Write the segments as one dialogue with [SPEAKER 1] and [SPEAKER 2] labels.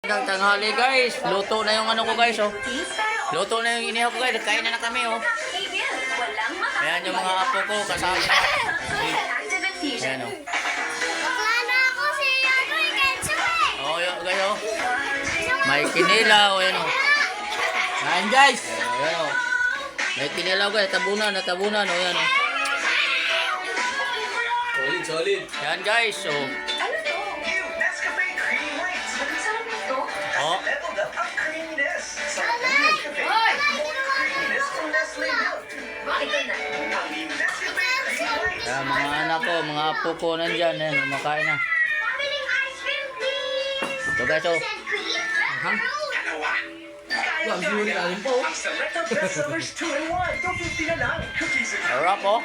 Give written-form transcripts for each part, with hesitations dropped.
[SPEAKER 1] Hanggang tanghali guys, luto na yung ano ko guys oh. Luto na yung inihaw ko guys, kain na kami oh. Ayan yung mga apo ko kasama. Ayan oh. Oh yun guys oh. May kinilaw, ayan oh. Ayan guys. Ayan oh. May kinilaw guys, natabunan oh yan oh.
[SPEAKER 2] Solid.
[SPEAKER 1] Ayan guys oh. Oh. Kaya mga anak ko, mga apo ko nandyan, kumakain na. Ito guys, oh. Harap, oh.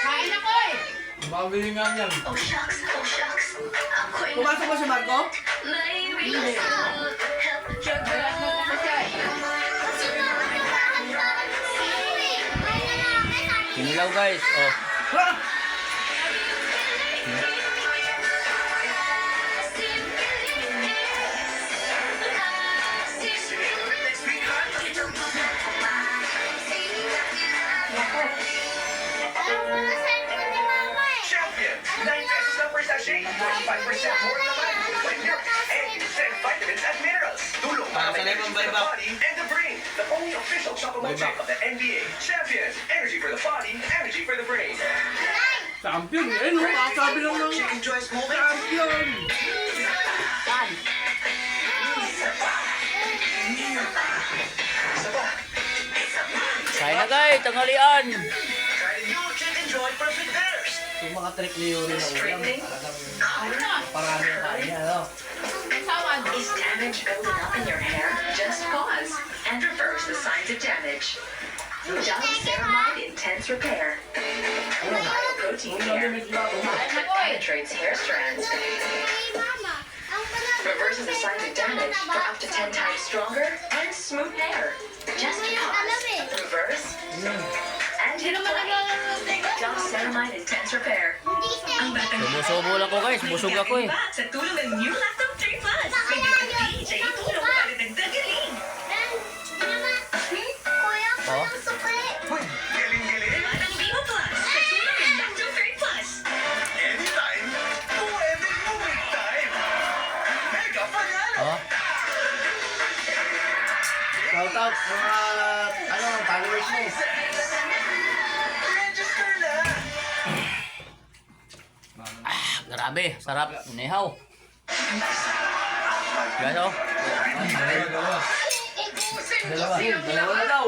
[SPEAKER 3] Kain ako eh!
[SPEAKER 2] Mabili nga yan.
[SPEAKER 4] Oh shucks.
[SPEAKER 3] Pumasok ba si Marco?
[SPEAKER 1] Kinilaw guys, oh.
[SPEAKER 5] Champion! 9 pesos na per sachet, 25% more naman. With milk, eggs, and vitamins and minerals. Tulong para may energy for the body and the brain. The only official supplement drink of the NBA. Champion! Energy for the body, energy for the brain.
[SPEAKER 2] Champion eh, no? Sabi lang ng
[SPEAKER 5] Chicken Joyce moment.
[SPEAKER 2] champion.
[SPEAKER 1] Kain na guys, tanghalian.
[SPEAKER 5] Try the new Chicken Joy Perfect Bears.
[SPEAKER 2] Yung mga trick ni Yuri na ulam. Parami na kain niya, no?
[SPEAKER 4] Is damage building up in your hair? Just pause and reverse the signs of damage. Dove Ceramide Intense Repair. Bioprotein care. Penetrates hair strands. Reverses the signs of damage for up to 10 times stronger and smooth hair. Just pause, reverse, and hit play. Dove Ceramide Intense Repair. Ang batang
[SPEAKER 1] Sumusubo lang ko guys, busog ako eh.
[SPEAKER 4] sa tulong ng New Lactome 3 Plus. Pwede ka DJ tulong para dagdag galing.
[SPEAKER 1] Oh.
[SPEAKER 5] Galing-galing.
[SPEAKER 4] Batang Viva Plus sa tulong ng Lactome 3 Plus.
[SPEAKER 5] Anytime, pwede moving time. Mega panalo.
[SPEAKER 1] Oh.
[SPEAKER 2] Shout out mga followers mo.
[SPEAKER 5] Register na.
[SPEAKER 1] Grabe, sarap. Inihaw. Guys, oh.
[SPEAKER 2] Dalawa na daw.